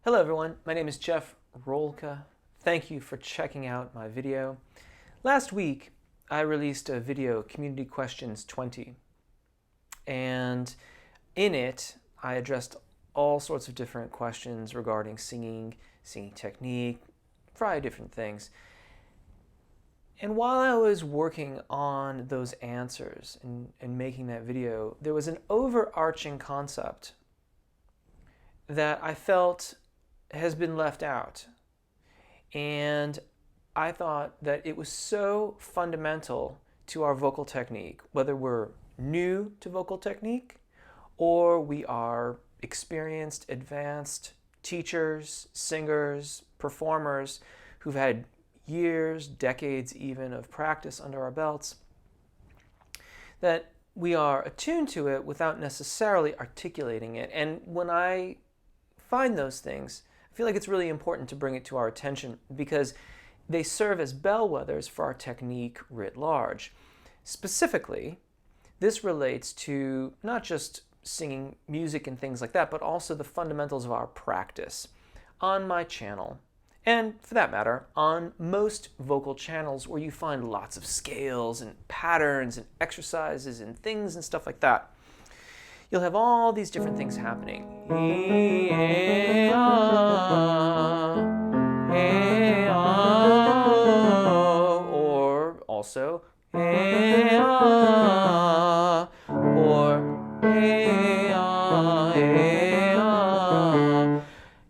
Hello everyone, my name is Jeff Rolka. Thank you for checking out my video. Last week I released a video, Community Questions 20, and in it I addressed all sorts of different questions regarding singing technique, a variety of different things. And while I was working on those answers and making that video, there was an overarching concept that I felt has been left out. And I thought that it was so fundamental to our vocal technique, whether we're new to vocal technique or we are experienced, advanced teachers, singers, performers who've had years, decades even of practice under our belts, that we are attuned to it without necessarily articulating it. And when I find those things, I feel like it's really important to bring it to our attention because they serve as bellwethers for our technique writ large. Specifically, this relates to not just singing music and things like that, but also the fundamentals of our practice on my channel. And for that matter, on most vocal channels where you find lots of scales and patterns and exercises and things and stuff like that, you'll have all these different things happening. Or also,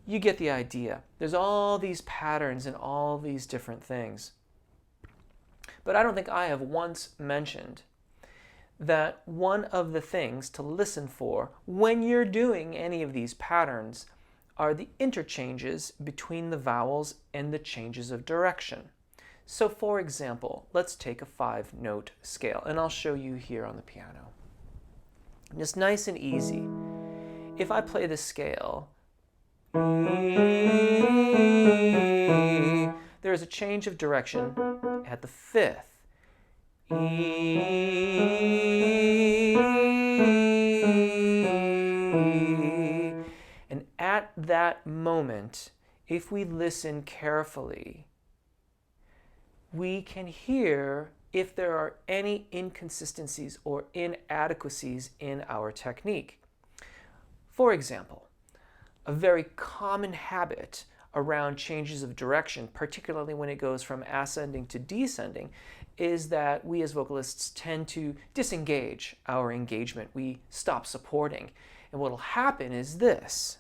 you get the idea. There's all these patterns and all these different things. But I don't think I have once mentioned that one of the things to listen for when you're doing any of these patterns are the interchanges between the vowels and the changes of direction. So for example, let's take a 5-note scale, and I'll show you here on the piano. Just nice and easy. If I play the scale, there's a change of direction at the 5th. And at that moment, if we listen carefully, we can hear if there are any inconsistencies or inadequacies in our technique. For example, a very common habit around changes of direction, particularly when it goes from ascending to descending, is that we as vocalists tend to disengage our engagement. We stop supporting. And what will happen is this.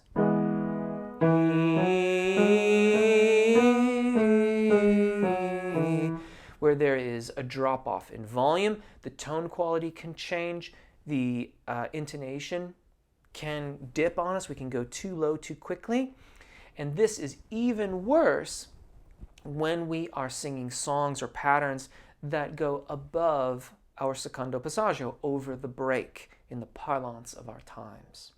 Where there is a drop-off in volume, the tone quality can change, the intonation can dip on us, we can go too low too quickly. And this is even worse when we are singing songs or patterns that go above our secondo passaggio, over the break in the parlance of our times.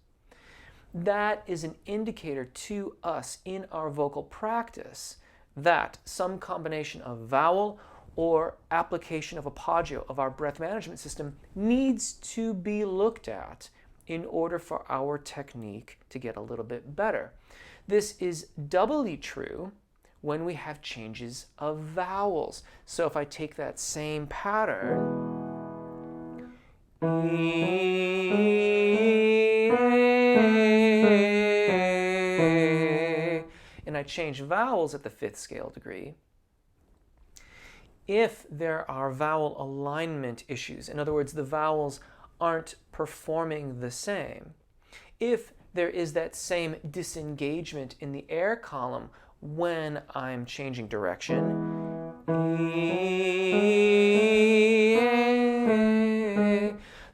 That is an indicator to us in our vocal practice that some combination of vowel or application of appoggio of our breath management system needs to be looked at in order for our technique to get a little bit better. This is doubly true when we have changes of vowels. So if I take that same pattern, and I change vowels at the 5th scale degree, if there are vowel alignment issues, in other words, the vowels aren't performing the same, if there is that same disengagement in the air column when I'm changing direction,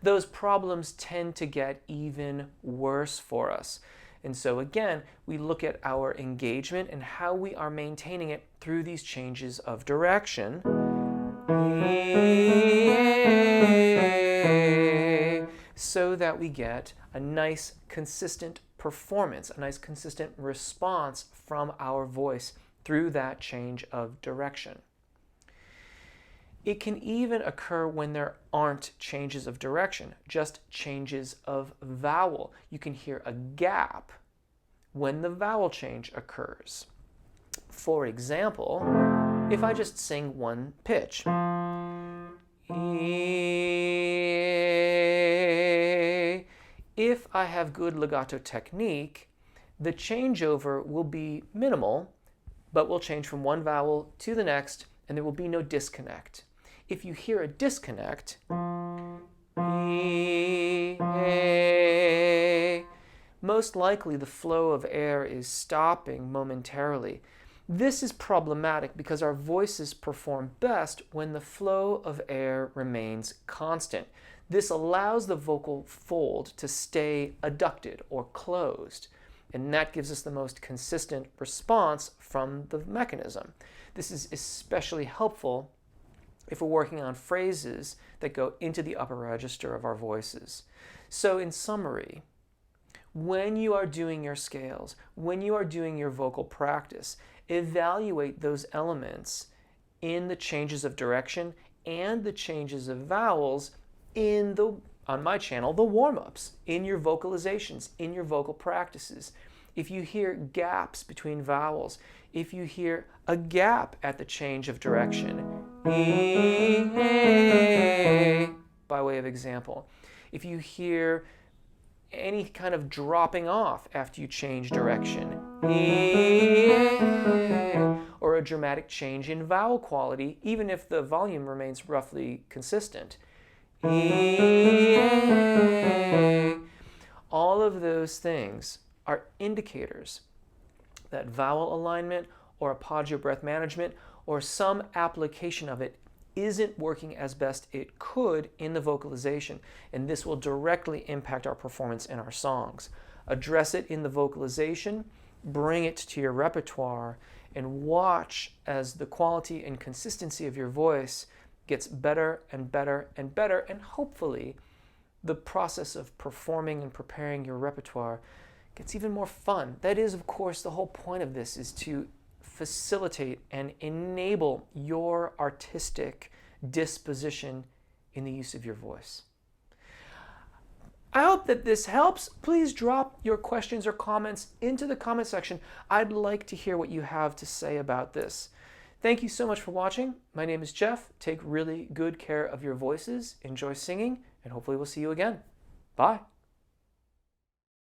those problems tend to get even worse for us. And so again, we look at our engagement and how we are maintaining it through these changes of direction. So that we get a nice consistent performance, a nice consistent response from our voice through that change of direction. It can even occur when there aren't changes of direction, just changes of vowel. You can hear a gap when the vowel change occurs. For example, if I just sing one pitch, if I have good legato technique, the changeover will be minimal, but will change from one vowel to the next, and there will be no disconnect. If you hear a disconnect, most likely the flow of air is stopping momentarily. This is problematic because our voices perform best when the flow of air remains constant. This allows the vocal fold to stay adducted or closed, and that gives us the most consistent response from the mechanism. This is especially helpful if we're working on phrases that go into the upper register of our voices. So in summary, when you are doing your scales, when you are doing your vocal practice, evaluate those elements in the changes of direction and the changes of vowels in on my channel, the warm-ups, in your vocalizations, in your vocal practices. If you hear gaps between vowels, if you hear a gap at the change of direction, by way of example, if you hear any kind of dropping off after you change direction, or a dramatic change in vowel quality, even if the volume remains roughly consistent, all of those things are indicators that vowel alignment or apagio breath management or some application of it isn't working as best it could in the vocalization, and this will directly impact our performance in our songs. Address it in the vocalization, bring it to your repertoire, and watch as the quality and consistency of your voice gets better and better and better, and hopefully the process of performing and preparing your repertoire gets even more fun. That is, of course, the whole point of this, is to facilitate and enable your artistic disposition in the use of your voice. I hope that this helps. Please drop your questions or comments into the comment section. I'd like to hear what you have to say about this. Thank you so much for watching. My name is Jeff. Take really good care of your voices. Enjoy singing, and hopefully we'll see you again. Bye.